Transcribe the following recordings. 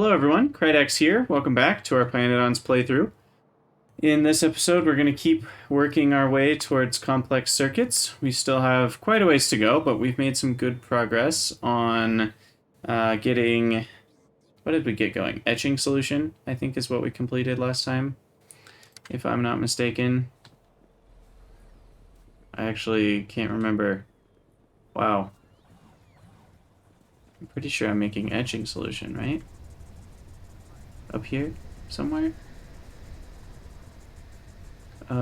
Hello everyone, Krydax here. Welcome back to our Pyanodons playthrough. In this episode, we're going to keep working our way towards complex circuits. We still have quite a ways to go, but we've made some good progress on getting... What did we get going? Etching solution, I think, is what we completed last time, if I'm not mistaken. I actually can't remember. Wow. I'm pretty sure I'm making etching solution, right? Up here somewhere? Why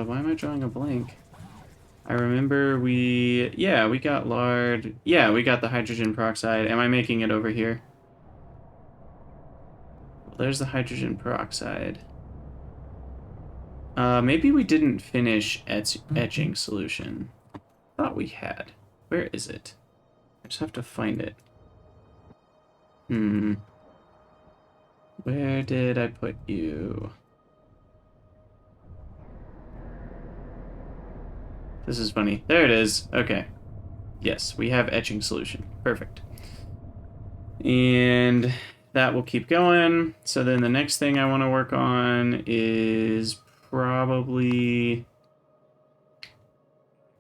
am I drawing a blank? I remember we got lard. Yeah, we got the hydrogen peroxide. Am I making it over here? Well, there's the hydrogen peroxide. Maybe we didn't finish etching solution. Thought we had. Where is it? I just have to find it. Where did I put you? This is funny. There it is. Okay. Yes, we have etching solution. Perfect. And that will keep going. So then the next thing I want to work on is probably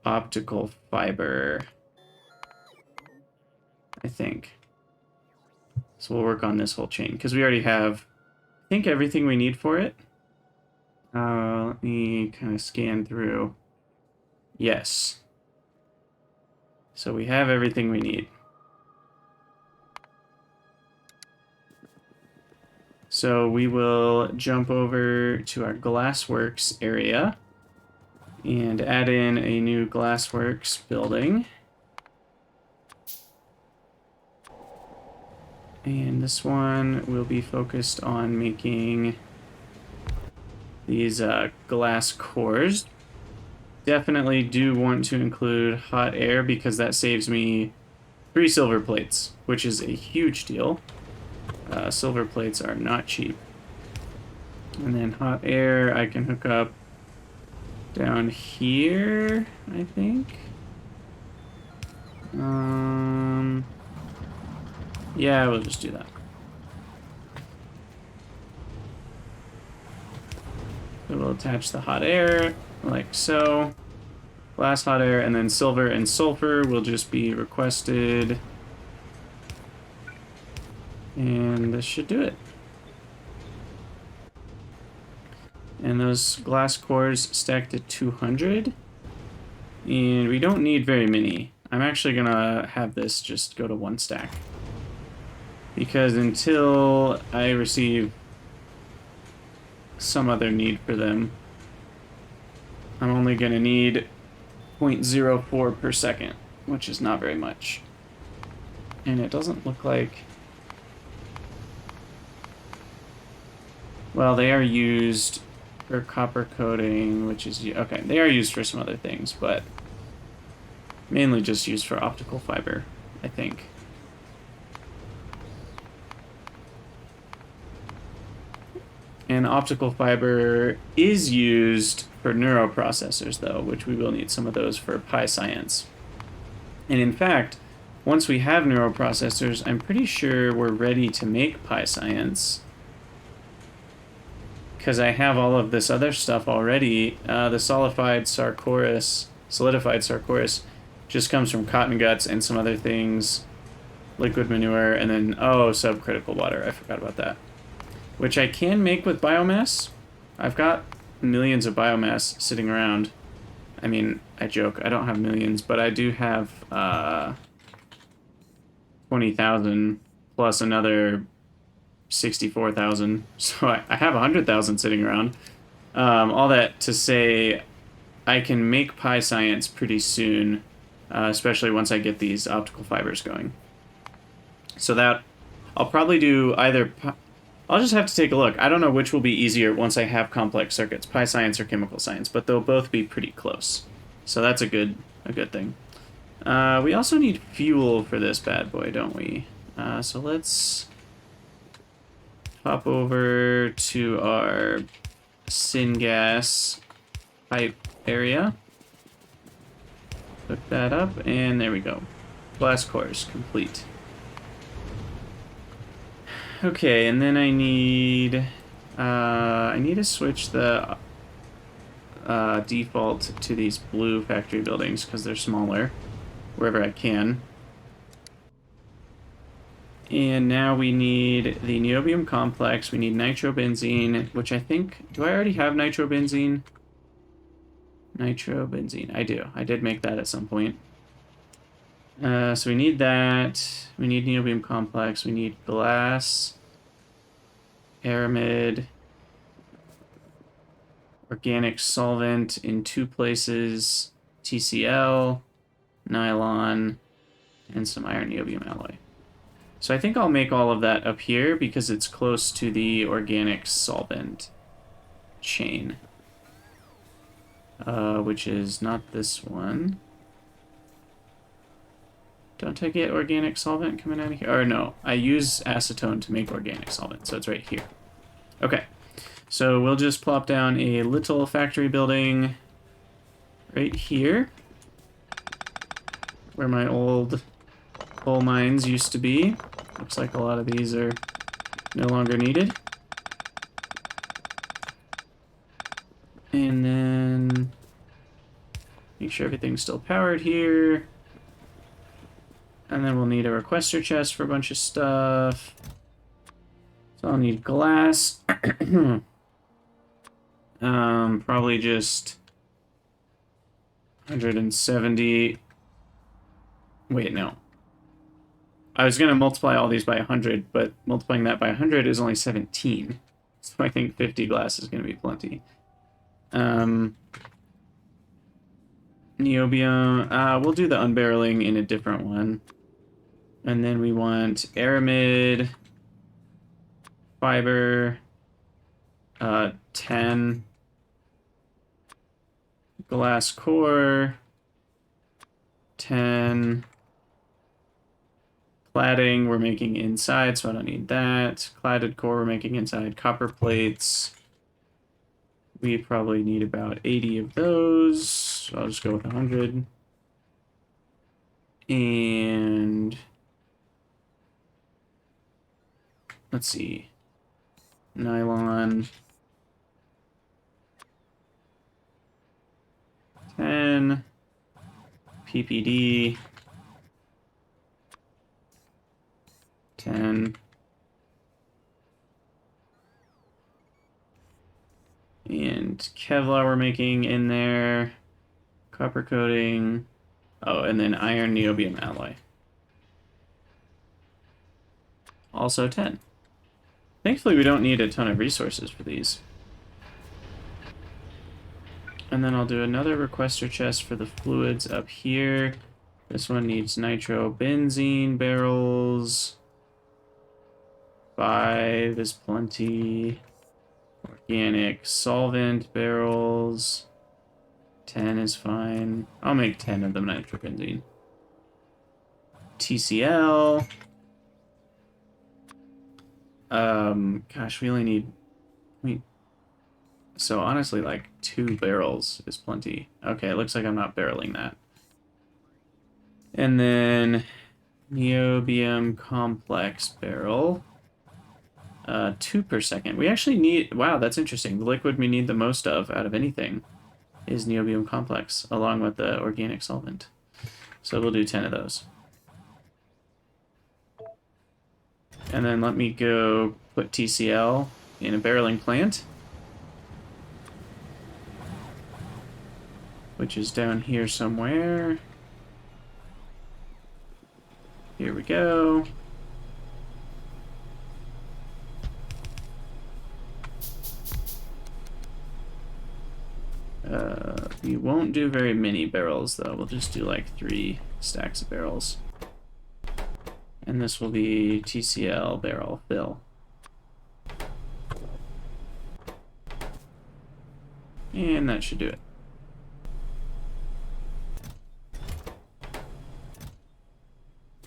optical fiber, I think. So we'll work on this whole chain, because we already have, I think, everything we need for it. Let me kind of scan through. Yes. So we have everything we need. So we will jump over to our glassworks area and add in a new glassworks building. And this one will be focused on making these glass cores. Definitely do want to include hot air because that saves me 3 silver plates, which is a huge deal. Silver plates are not cheap. And then hot air I can hook up down here, I think. Yeah, we'll just do that. So we'll attach the hot air, like so. Glass, hot air, and then silver and sulfur will just be requested. And this should do it. And those glass cores stack to 200. And we don't need very many. I'm actually gonna have this just go to 1 stack. Because until I receive some other need for them, I'm only going to need 0.04 per second, which is not very much. And it doesn't look like... Well, they are used for copper coating, which is... Okay, they are used for some other things, but mainly just used for optical fiber, I think. And optical fiber is used for neuroprocessors, though, which we will need some of those for Pi Science. And in fact, once we have neuroprocessors, I'm pretty sure we're ready to make Pi Science. Because I have all of this other stuff already. The solidified sarcoris just comes from cotton guts and some other things. Liquid manure, and then, subcritical water. I forgot about that. Which I can make with biomass. I've got millions of biomass sitting around. I mean, I joke, I don't have millions, but I do have 20,000 plus another 64,000. So I have 100,000 sitting around. All that to say, I can make Pi Science pretty soon, especially once I get these optical fibers going. So that, I'll probably do either... I'll just have to take a look. I don't know which will be easier once I have complex circuits, Pi Science or chemical science, but they'll both be pretty close. So that's a good thing. We also need fuel for this bad boy, don't we? So let's hop over to our syngas pipe area. Hook that up, and there we go. Glass cores complete. Okay, and then I need to switch the default to these blue factory buildings because they're smaller wherever I can. And now we need the niobium complex. We need nitrobenzene, which I think... Do I already have nitrobenzene? Nitrobenzene. I do. I did make that at some point. So we need that. We need niobium complex. We need glass, aramid, organic solvent in 2 places, TCl, nylon, and some iron niobium alloy. So I think I'll make all of that up here because it's close to the organic solvent chain, which is not this one. Don't I get organic solvent coming out of here? Or no, I use acetone to make organic solvent, so it's right here. Okay, so we'll just plop down a little factory building right here, where my old coal mines used to be. Looks like a lot of these are no longer needed. And then make sure everything's still powered here. And then we'll need a requester chest for a bunch of stuff. So I'll need glass. Probably just 170. Wait, no. I was going to multiply all these by 100, but multiplying that by 100 is only 17. So I think 50 glass is going to be plenty. Niobium. We'll do the unbarreling in a different one. And then we want aramid, fiber, 10, glass core, 10, cladding we're making inside, so I don't need that. Cladded core we're making inside. Copper plates. We probably need about 80 of those, so I'll just go with 100. And let's see. Nylon. 10. PPD. 10. And Kevlar we're making in there. Copper coating. Oh, and then iron niobium alloy. Also 10. Thankfully, we don't need a ton of resources for these. And then I'll do another requester chest for the fluids up here. This one needs nitrobenzene barrels. 5 is plenty. Organic solvent barrels. 10 is fine. I'll make 10 of them nitrobenzene. TCl. Gosh, we only need... So honestly, like 2 barrels is plenty. Okay, it looks like I'm not barreling that. And then niobium complex barrel. 2 per second. We actually need... Wow, that's interesting. The liquid we need the most of out of anything is niobium complex, along with the organic solvent. So we'll do 10 of those. And then let me go put TCl in a barreling plant, which is down here somewhere. Here we go. We won't do very many barrels, though. We'll just do like 3 stacks of barrels. And this will be TCl barrel fill. And that should do it.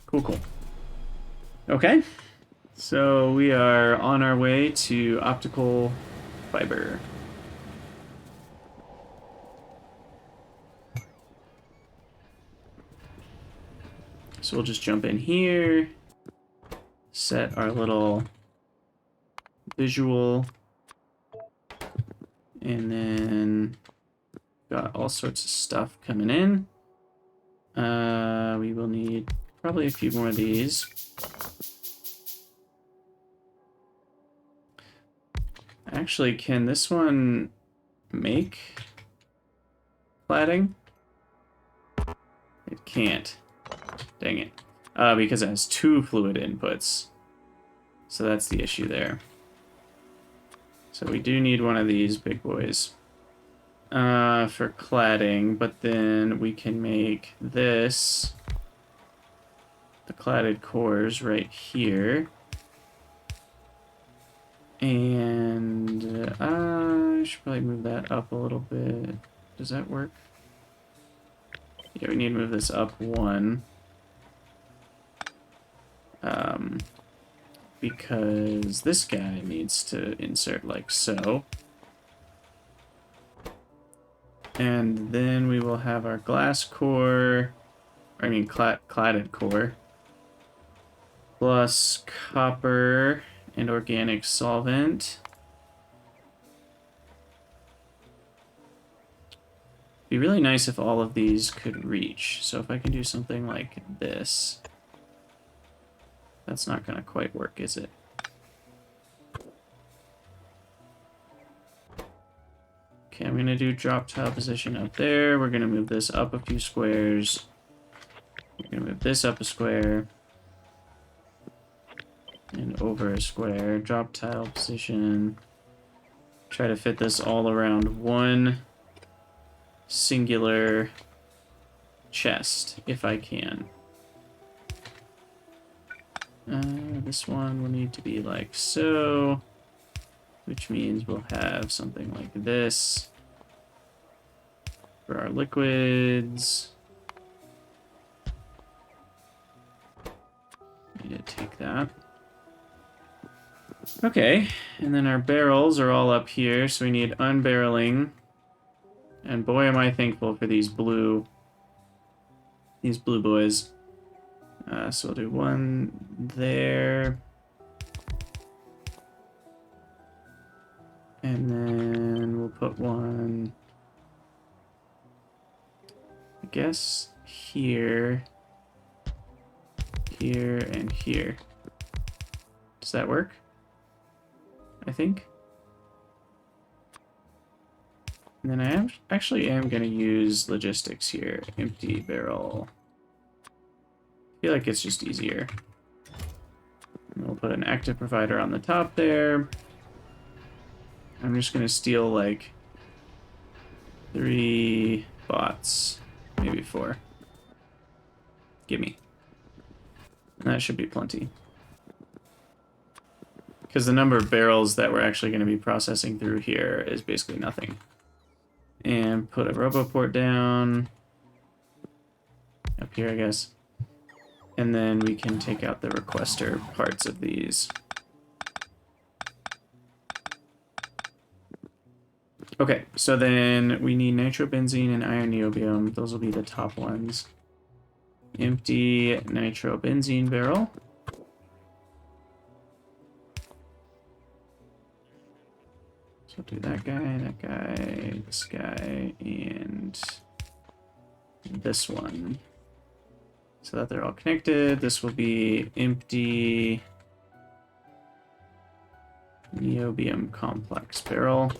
Cool. Okay. So we are on our way to optical fiber. So we'll just jump in here, set our little visual. And then got all sorts of stuff coming in. We will need probably a few more of these. Actually, can this one make cladding? It can't. Dang it. Because it has 2 fluid inputs. So that's the issue there. So we do need one of these big boys for cladding, but then we can make this, the cladded cores right here. And I should probably move that up a little bit. Does that work? Yeah, we need to move this up 1. Because this guy needs to insert like so. And then we will have our glass core, cladded core, plus copper and organic solvent. It'd be really nice if all of these could reach. So if I can do something like this. That's not going to quite work, is it? Okay, I'm going to do drop tile position up there. We're going to move this up a few squares. We're going to move this up a square. And over a square. Drop tile position. Try to fit this all around one singular chest, if I can. This one will need to be like so, which means we'll have something like this for our liquids. Need to take that. Okay, and then our barrels are all up here, so we need unbarreling. And boy, am I thankful for these blue boys. So we'll do one there. And then we'll put one, I guess, here, here, and here. Does that work? I think. And then I actually am going to use logistics here. Empty barrel. I feel like it's just easier. And we'll put an active provider on the top there. I'm just going to steal like 3 bots, maybe 4. Gimme. And that should be plenty. Because the number of barrels that we're actually going to be processing through here is basically nothing. And put a roboport down. Up here, I guess. And then we can take out the requester parts of these. Okay, so then we need nitrobenzene and iron niobium. Those will be the top ones. Empty nitrobenzene barrel. So do that guy, this guy, and this one. So that they're all connected. This will be empty niobium complex barrel.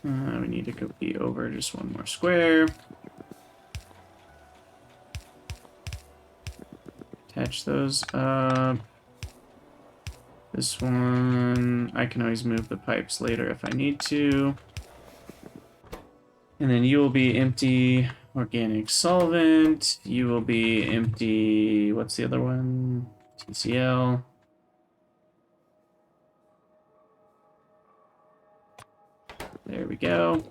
We need to be over just one more square. Attach those up. This one, I can always move the pipes later if I need to. And then you will be empty organic solvent. You will be empty, what's the other one? TCl. There we go.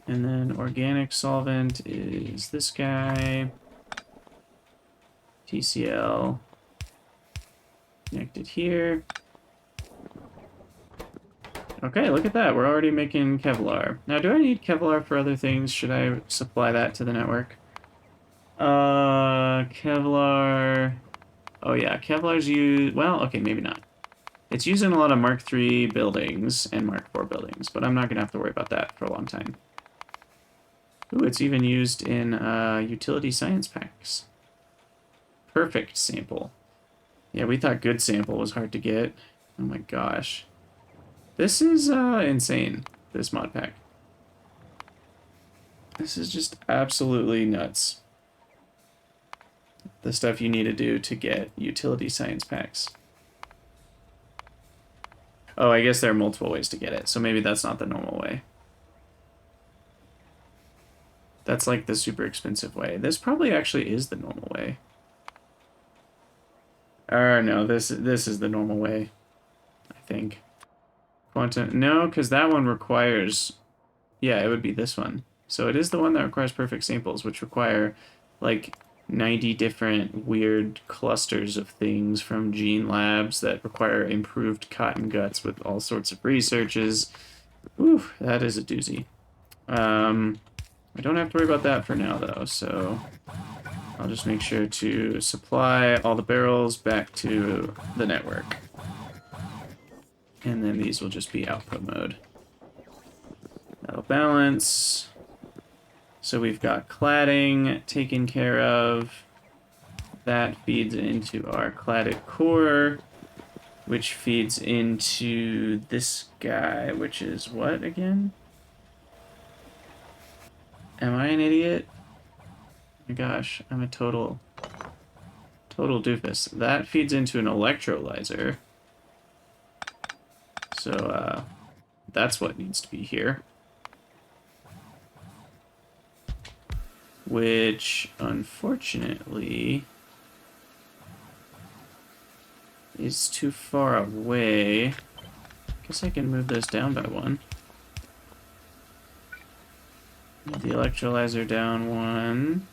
And then organic solvent is this guy. TCl. Connected here. Okay, look at that. We're already making Kevlar. Now, do I need Kevlar for other things? Should I supply that to the network? Kevlar... Oh yeah, Kevlar's used... Well, okay, maybe not. It's used in a lot of Mark III buildings and Mark IV buildings, but I'm not going to have to worry about that for a long time. Ooh, it's even used in utility science packs. Perfect sample. Yeah, we thought good sample was hard to get. Oh my gosh. This is insane, this mod pack. This is just absolutely nuts. The stuff you need to do to get utility science packs. Oh, I guess there are multiple ways to get it, so maybe that's not the normal way. That's like the super expensive way. This probably actually is the normal way. Or no, this is the normal way, I think. Quantum, no, because that one requires, yeah, it would be this one. So it is the one that requires perfect samples, which require like 90 different weird clusters of things from gene labs that require improved cotton guts with all sorts of researches. Ooh, that is a doozy. I don't have to worry about that for now, though, so I'll just make sure to supply all the barrels back to the network. And then these will just be output mode. That'll balance. So we've got cladding taken care of. That feeds into our cladded core, which feeds into this guy, which is what again? Am I an idiot? Oh my gosh, I'm a total doofus. That feeds into an electrolyzer. So, that's what needs to be here. Which, unfortunately, is too far away. Guess I can move this down by one. Move the electrolyzer down one.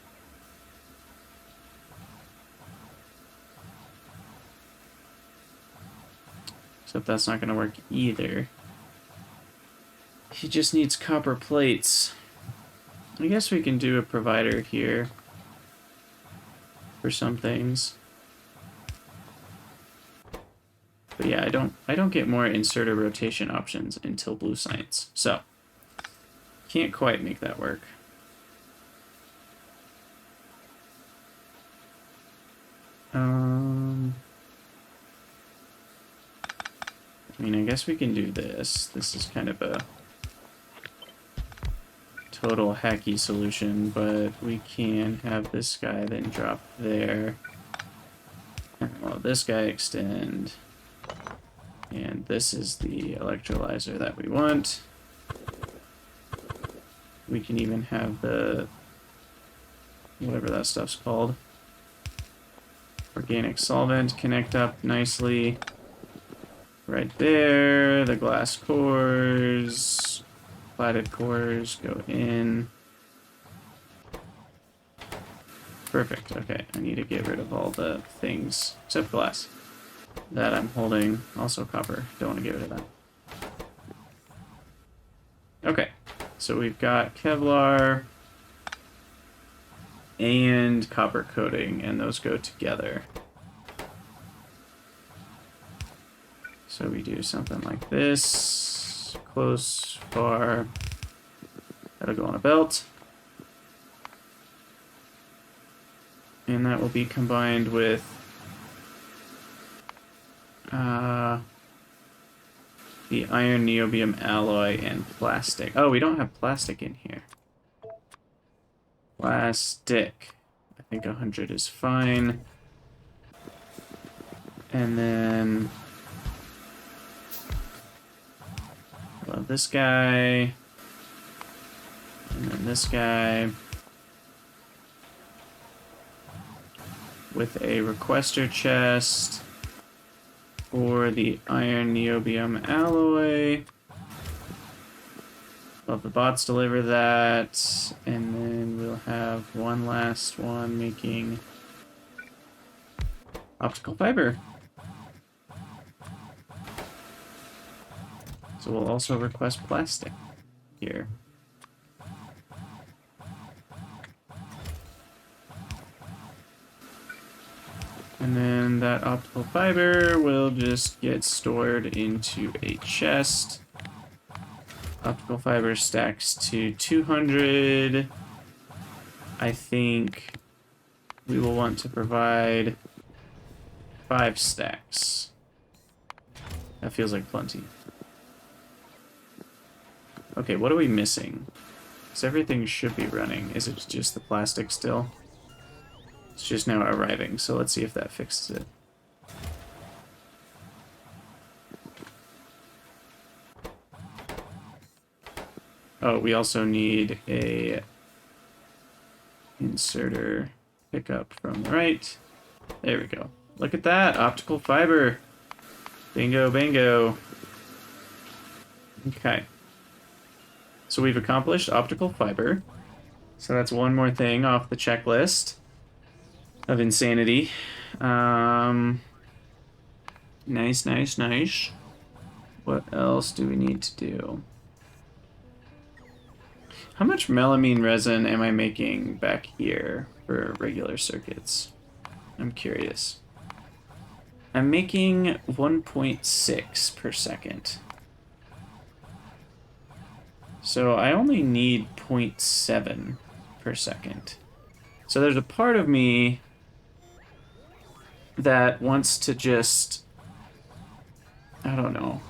Except that's not going to work either. He just needs copper plates. I guess we can do a provider here for some things. But yeah, I don't get more inserter rotation options until blue science. So can't quite make that work. I mean, I guess we can do this. This is kind of a total hacky solution, but we can have this guy then drop there. And well, this guy extend. And this is the electrolyzer that we want. We can even have the, whatever that stuff's called, organic solvent connect up nicely. Right there, the glass cores, platted cores go in. Perfect, okay, I need to get rid of all the things, except glass, that I'm holding. Also copper, don't want to get rid of that. Okay, so we've got Kevlar and copper coating, and those go together. So we do something like this, close, far, that'll go on a belt. And that will be combined with the iron niobium alloy and plastic. Oh, we don't have plastic in here. Plastic. I think 100 is fine. And then love this guy. And then this guy. With a requester chest for the iron niobium alloy. Love the bots deliver that. And then we'll have one last one making optical fiber. So we'll also request plastic here. And then that optical fiber will just get stored into a chest. Optical fiber stacks to 200. I think we will want to provide 5 stacks. That feels like plenty. Okay, what are we missing? Because everything should be running. Is it just the plastic still? It's just now arriving, so let's see if that fixes it. Oh, we also need a inserter pickup from the right. There we go. Look at that, optical fiber. Bingo, bingo. Okay. So we've accomplished optical fiber. So that's one more thing off the checklist of insanity. Nice, nice, nice. What else do we need to do? How much melamine resin am I making back here for regular circuits? I'm curious. I'm making 1.6 per second. So I only need 0.7 per second. So there's a part of me that wants to just, I don't know,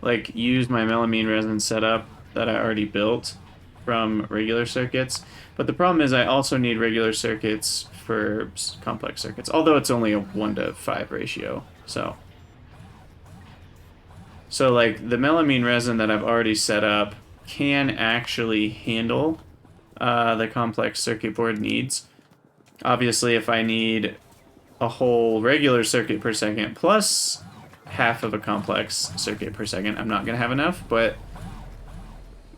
like use my melamine resin setup that I already built from regular circuits. But the problem is I also need regular circuits for complex circuits, although it's only a 1:5 ratio. So like the melamine resin that I've already set up can actually handle the complex circuit board needs. Obviously, if I need a whole regular circuit per second plus half of a complex circuit per second, I'm not going to have enough, but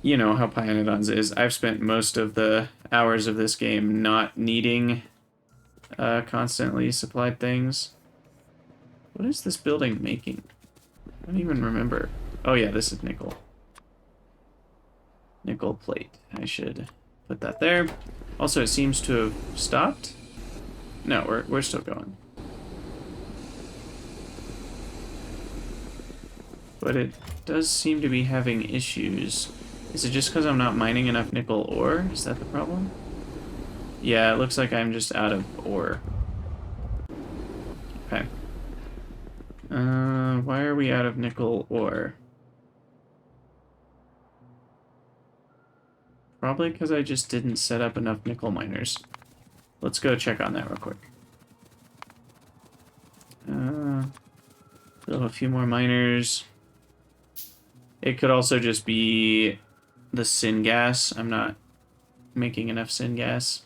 you know how Pyanodons is. I've spent most of the hours of this game not needing constantly supplied things. What is this building making? I don't even remember. Oh yeah, this is nickel. Nickel plate. I should put that there. Also, it seems to have stopped. No, we're still going. But it does seem to be having issues. Is it just because I'm not mining enough nickel ore? Is that the problem? Yeah, it looks like I'm just out of ore. Okay. Why are we out of nickel ore? Probably because I just didn't set up enough nickel miners. Let's go check on that real quick. Build a few more miners. It could also just be the syngas. I'm not making enough syngas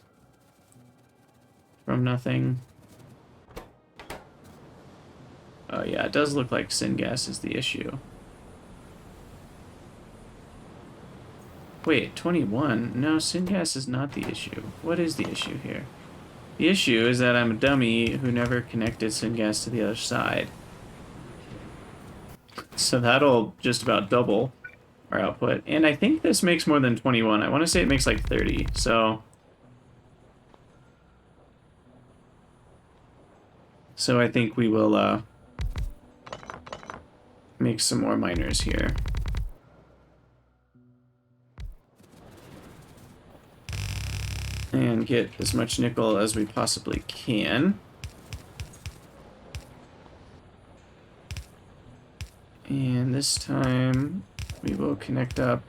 from nothing. Oh yeah, it does look like syngas is the issue. Wait, 21? No, syngas is not the issue. What is the issue here? The issue is that I'm a dummy who never connected syngas to the other side. So that'll just about double our output. And I think this makes more than 21. I want to say it makes like 30, so... So I think we will, make some more miners here. And get as much nickel as we possibly can. And this time we will connect up,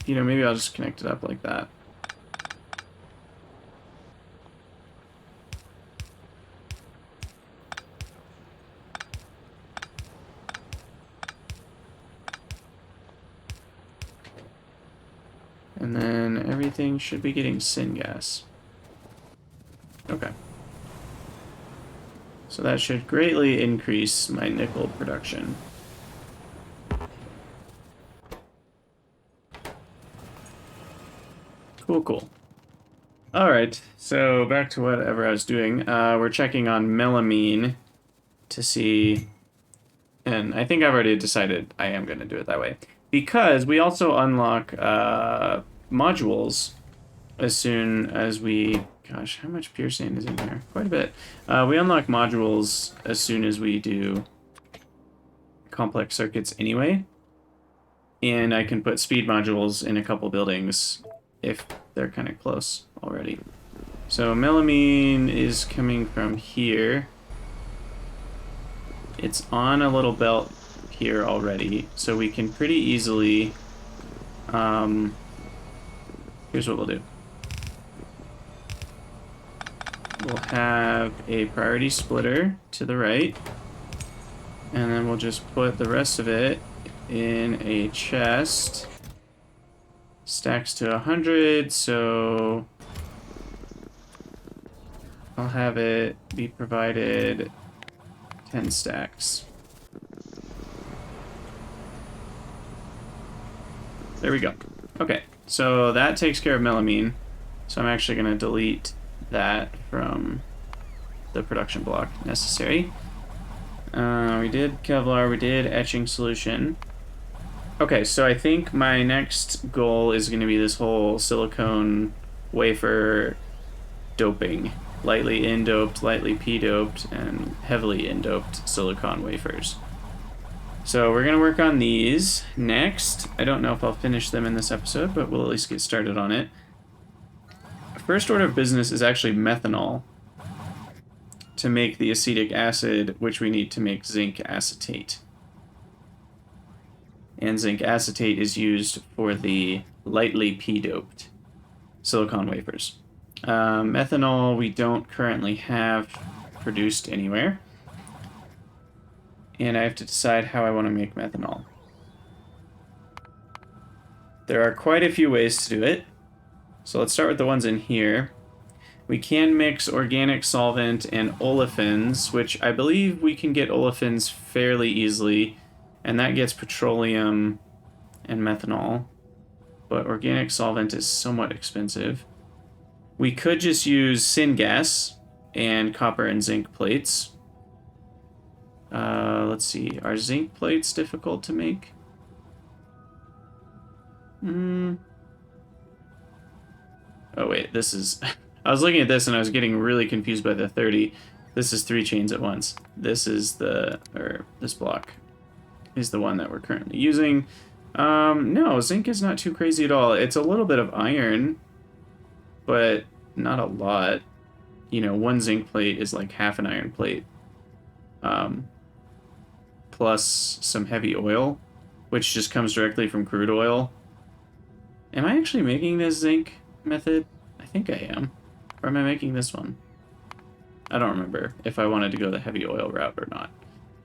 you know, maybe I'll just connect it up like that. And then everything should be getting syngas. Okay. So that should greatly increase my nickel production. Cool, cool. Alright, so back to whatever I was doing. We're checking on melamine to see And I think I've already decided I am going to do it that way. Because we also unlock modules as soon as we... Gosh, how much pure sand is in there? Quite a bit. We unlock modules as soon as we do complex circuits anyway. And I can put speed modules in a couple buildings if they're kind of close already. So melamine is coming from here. It's on a little belt here already, so we can pretty easily... here's what we'll do. We'll have a priority splitter to the right, and then we'll just put the rest of it in a chest. Stacks to 100, so I'll have it be provided 10 stacks. There we go. Okay, so that takes care of melamine. So I'm actually going to delete that from the production block necessary. We did Kevlar, we did etching solution. Okay, so I think my next goal is going to be this whole silicone wafer doping. Lightly in-doped, lightly p-doped, and heavily in-doped silicon wafers. So we're going to work on these next. I don't know if I'll finish them in this episode, but we'll at least get started on it. First order of business is actually methanol to make the acetic acid, which we need to make zinc acetate. And zinc acetate is used for the lightly p-doped silicon wafers. Methanol we don't currently have produced anywhere. And I have to decide how I want to make methanol. There are quite a few ways to do it. So let's start with the ones in here. We can mix organic solvent and olefins, which I believe we can get olefins fairly easily, and that gets petroleum and methanol. But organic solvent is somewhat expensive. We could just use syngas and copper and zinc plates. Let's see, are zinc plates difficult to make? Oh wait, this is... I was looking at this and I was getting really confused by the 30. This is 3 chains at once. This is the... or this block is the one that we're currently using. No, zinc is not too crazy at all. It's a little bit of iron, but not a lot. You know, 1 zinc plate is like half an iron plate. Plus some heavy oil, which just comes directly from crude oil. Am I actually making this zinc method? I think I am. Or am I making this one? I don't remember if I wanted to go the heavy oil route or not.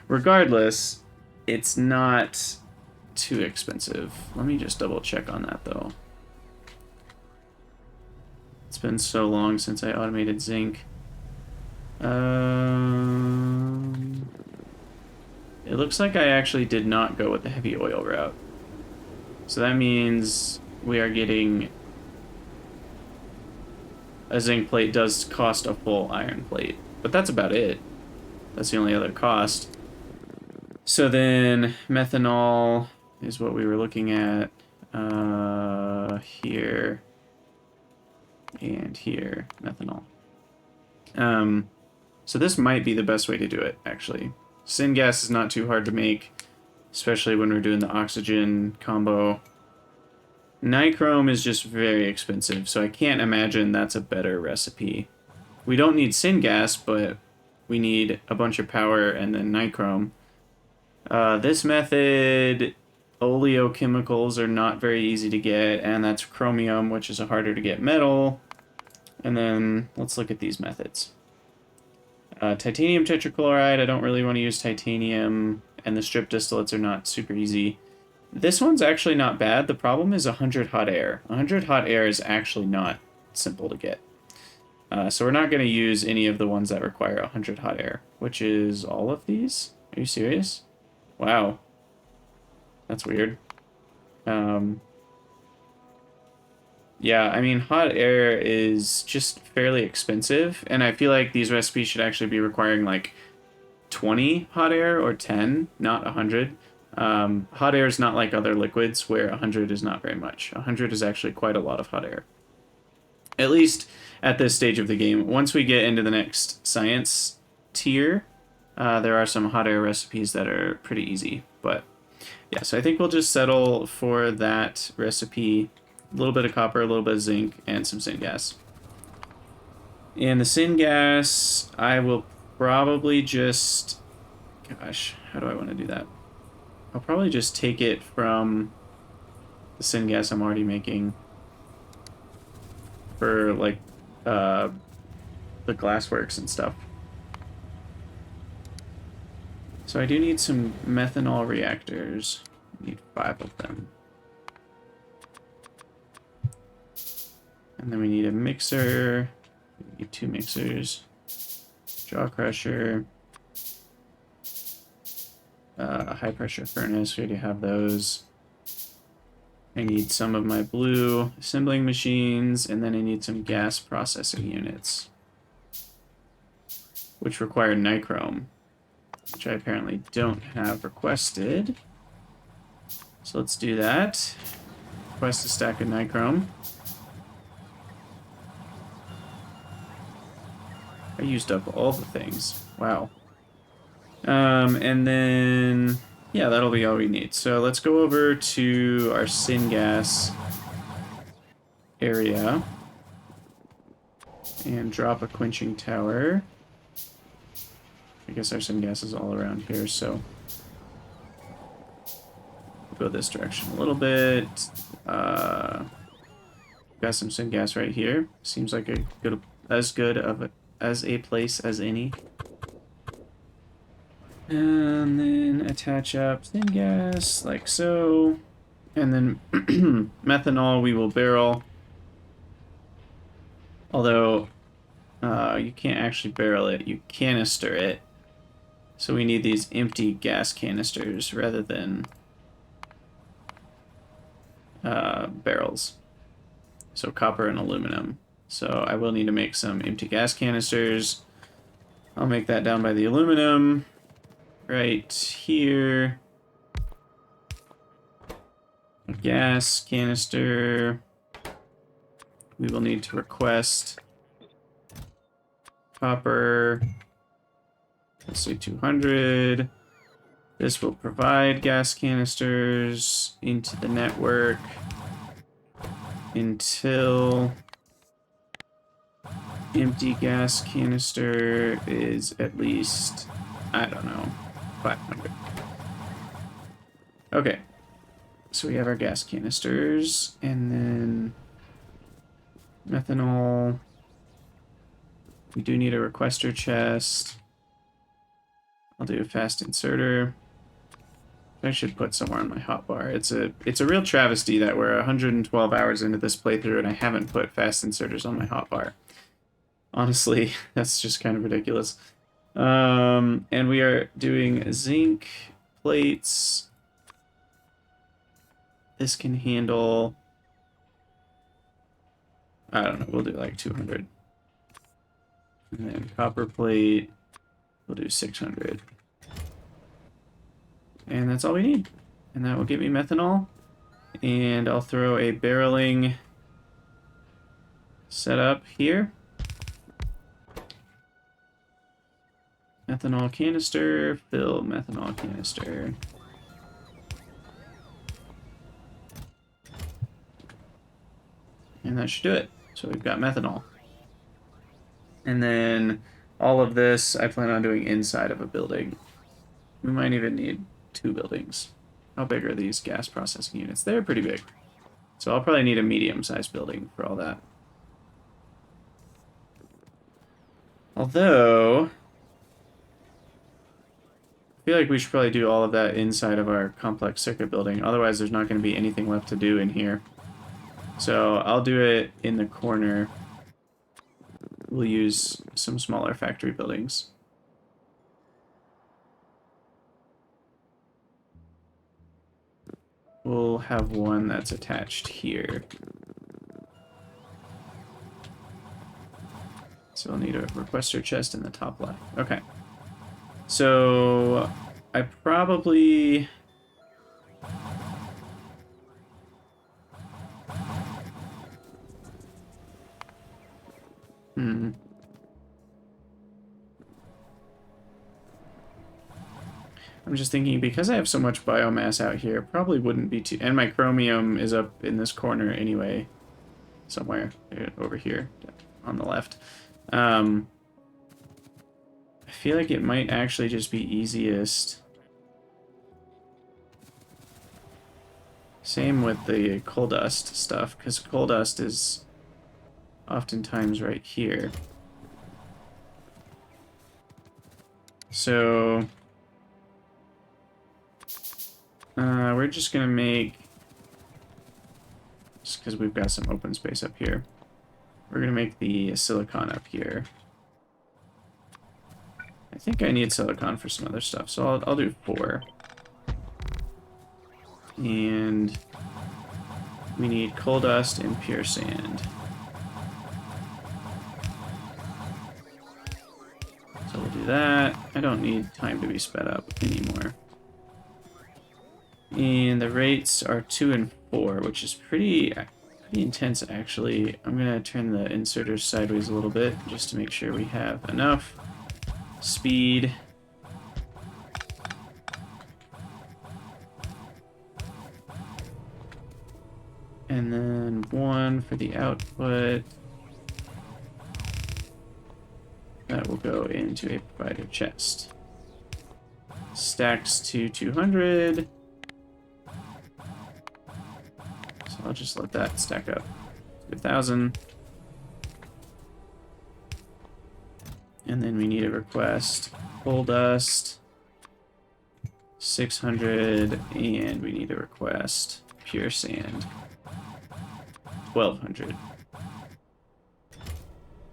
Regardless, it's not too expensive. Let me just double check on that though. It's been so long since I automated zinc. It looks like I actually did not go with the heavy oil route. So that means we are getting... a zinc plate does cost a full iron plate, but that's about it. That's the only other cost. So then methanol is what we were looking at here and here, methanol. So this might be the best way to do it, actually. Syngas is not too hard to make, especially when we're doing the oxygen combo. Nichrome is just very expensive, so I can't imagine that's a better recipe. We don't need syngas, but we need a bunch of power and then nichrome. This method, oleochemicals are not very easy to get, and that's chromium, which is a harder to get metal. And then let's look at these methods. Titanium tetrachloride, I don't really want to use titanium, and the strip distillates are not super easy. This one's actually not bad. The problem is 100 hot air. 100 hot air is actually not simple to get. So we're not going to use any of the ones that require 100 hot air, which is all of these? Are you serious? Wow. That's weird. Yeah, I mean, hot air is just fairly expensive, and I feel like these recipes should actually be requiring, like, 20 hot air or 10, not 100. Hot air is not like other liquids where 100 is not very much. 100 is actually quite a lot of hot air. At least at this stage of the game. Once we get into the next science tier, there are some hot air recipes that are pretty easy. But yeah, so I think we'll just settle for that recipe. A little bit of copper, a little bit of zinc, and some syngas. And the syngas, I will probably just... Gosh, how do I want to do that? I'll probably just take it from the syngas I'm already making for, like, the glassworks and stuff. So I do need some methanol reactors. I need 5 of them. And then we need a mixer. We need 2 mixers. Jaw crusher. A high pressure furnace. We already have those. I need some of my blue assembling machines, and then I need some gas processing units, which require nichrome, which I apparently don't have requested. So let's do that. Request a stack of nichrome. I used up all the things. Wow. And then, yeah, that'll be all we need. So let's go over to our syngas area and drop a quenching tower. I guess our syngas is all around here, so we'll go this direction a little bit. Got some syngas right here. Seems like as good as a place as any. And then attach up syngas like so. And then methanol we will barrel. Although you can't actually barrel it, you canister it. So we need these empty gas canisters rather than barrels. So copper and aluminum. So I will need to make some empty gas canisters. I'll make that down by the aluminum. Right here. A gas canister. We will need to request copper. Let's say 200. This will provide gas canisters into the network until empty gas canister is at least, I don't know, 500. Okay, so we have our gas canisters, and then methanol. We do need a requester chest. I'll do a fast inserter. I should put somewhere on my hotbar. It's a real travesty that we're 112 hours into this playthrough and I haven't put fast inserters on my hotbar. Honestly, that's just kind of ridiculous. And we are doing zinc plates. This can handle, I don't know, we'll do like 200. And then copper plate, we'll do 600. And that's all we need. And that will get me methanol. And I'll throw a barreling setup here. Methanol canister, fill methanol canister. And that should do it. So we've got methanol. And then all of this I plan on doing inside of a building. We might even need 2 buildings. How big are these gas processing units? They're pretty big. So I'll probably need a medium-sized building for all that. Although, I feel like we should probably do all of that inside of our complex circuit building. Otherwise, there's not going to be anything left to do in here. So I'll do it in the corner. We'll use some smaller factory buildings. We'll have one that's attached here. So we'll need a requester chest in the top left. Okay. So I probably... I'm just thinking, because I have so much biomass out here, probably wouldn't be too... And my chromium is up in this corner anyway. Somewhere over here on the left. I feel like it might actually just be easiest. Same with the coal dust stuff, because coal dust is oftentimes right here. So we're just gonna make, just because we've got some open space up here, we're gonna make the silicon up here. I think I need silicon for some other stuff, so I'll do 4. And we need coal dust and pure sand. So we'll do that. I don't need time to be sped up anymore. And the rates are 2 and 4, which is pretty intense, actually. I'm going to turn the inserters sideways a little bit, just to make sure we have enough speed. And then 1 for the output. That will go into a provider chest. Stacks to 200. So I'll just let that stack up to 1,000. And then we need a request coal dust 600, and we need a request pure sand 1,200.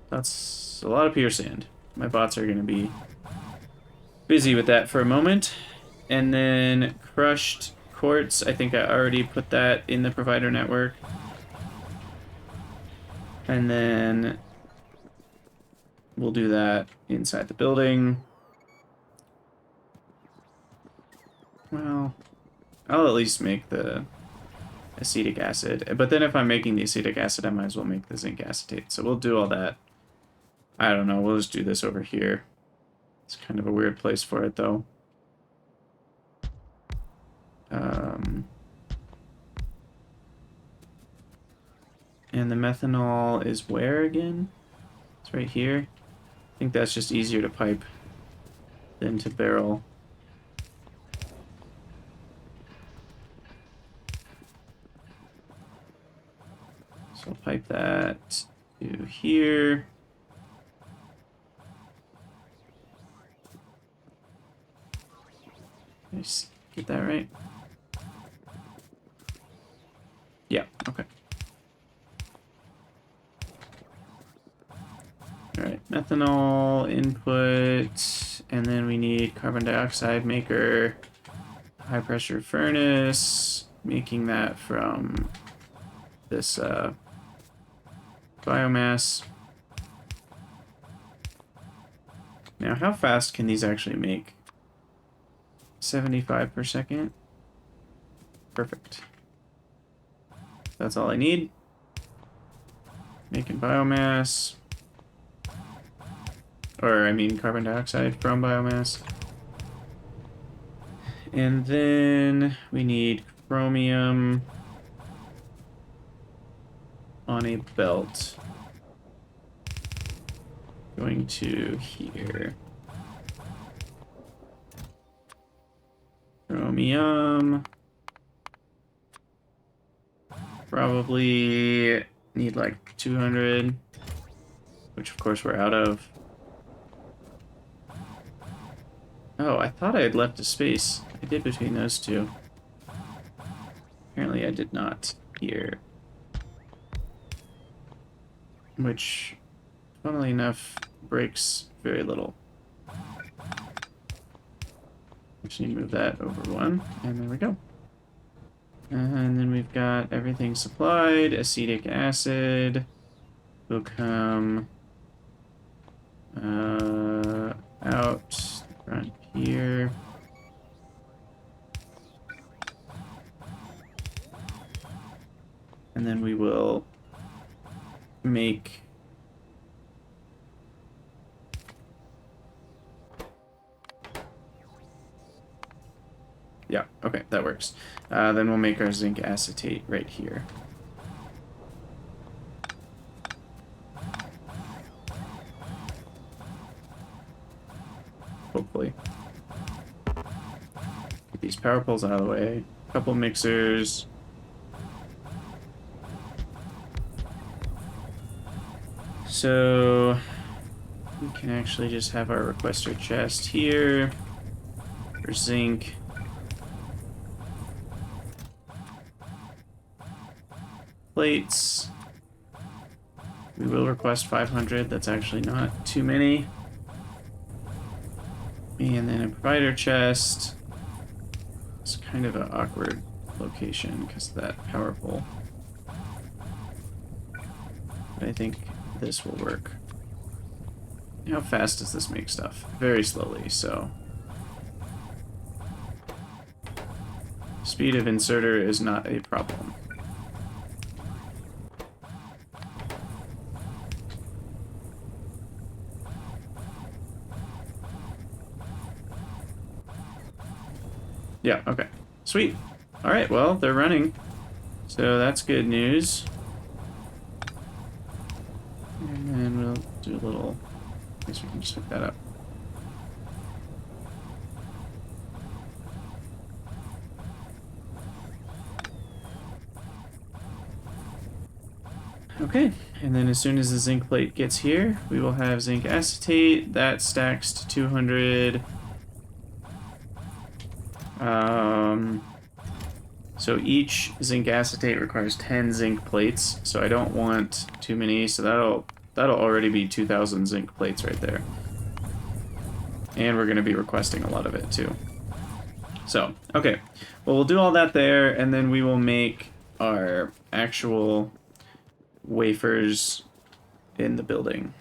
That's a lot of pure sand. My bots are going to be busy with that for a moment. And then crushed quartz, I think I already put that in the provider network. And then we'll do that inside the building. Well, I'll at least make the acetic acid. But then if I'm making the acetic acid, I might as well make the zinc acetate. So we'll do all that. I don't know, we'll just do this over here. It's kind of a weird place for it, though. And the methanol is where again? It's right here. I think that's just easier to pipe than to barrel. So I'll pipe that to here. Nice. Get that right? Yeah, okay. Alright, methanol input, and then we need carbon dioxide maker, high pressure furnace, making that from this biomass. Now, how fast can these actually make? 75 per second. Perfect. That's all I need. Making biomass. Or, I mean, carbon dioxide from biomass. And then we need chromium on a belt. Going to here. Chromium. Probably need like 200, which of course we're out of. Oh, I thought I had left a space. I did between those two. Apparently I did not here. Which, funnily enough, breaks very little. Just need to move that over 1, and there we go. And then we've got everything supplied. Acetic acid will come out front here. And then we will make yeah, okay, that works. Then we'll make our zinc acetate right here. Hopefully. Get these power poles out of the way. A couple mixers. So we can actually just have our requester chest here for zinc. Plates. We will request 500. That's actually not too many. And then a provider chest. It's kind of an awkward location because of that power pole. But I think this will work. How fast does this make stuff? Very slowly, so. Speed of inserter is not a problem. Yeah, okay. Sweet. Alright, well, they're running. So that's good news. And then we'll do a little... I guess we can just hook that up. Okay, and then as soon as the zinc plate gets here, we will have zinc acetate. That stacks to 200... So each zinc acetate requires 10 zinc plates, so I don't want too many, so that'll already be 2,000 zinc plates right there. And we're going to be requesting a lot of it too. So, okay. Well, we'll do all that there, and then we will make our actual wafers in the building.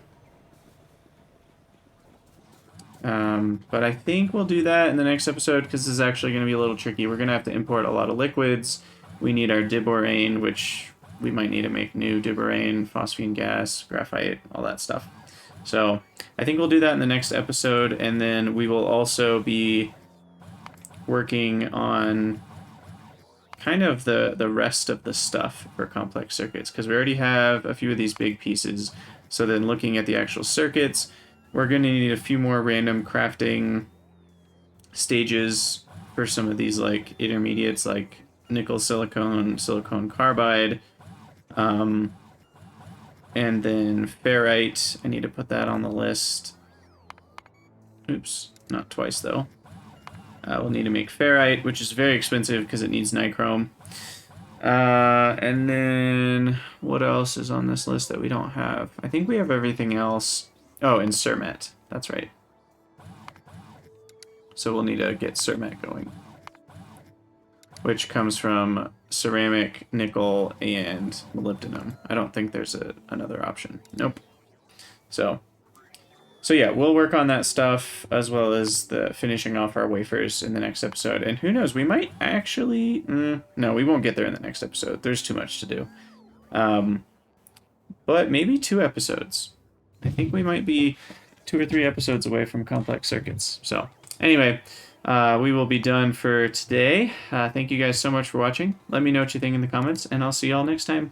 But I think we'll do that in the next episode because this is actually going to be a little tricky. We're going to have to import a lot of liquids. We need our diborane, which we might need to make new diborane, phosphine gas, graphite, all that stuff. So I think we'll do that in the next episode, and then we will also be working on kind of the rest of the stuff for complex circuits because we already have a few of these big pieces. So then looking at the actual circuits, we're going to need a few more random crafting stages for some of these like intermediates like nickel silicon, silicon carbide, and then ferrite. I need to put that on the list. Oops, not twice though. We'll need to make ferrite, which is very expensive because it needs nichrome. And then what else is on this list that we don't have? I think we have everything else. Oh, and Cermet. That's right. So we'll need to get Cermet going. Which comes from ceramic, nickel, and molybdenum. I don't think there's another option. Nope. So yeah, we'll work on that stuff as well as the finishing off our wafers in the next episode. And who knows, we might actually... no, we won't get there in the next episode. There's too much to do. But maybe 2 episodes. I think we might be 2 or 3 episodes away from complex circuits. So anyway, we will be done for today. Thank you guys so much for watching. Let me know what you think in the comments, and I'll see y'all next time.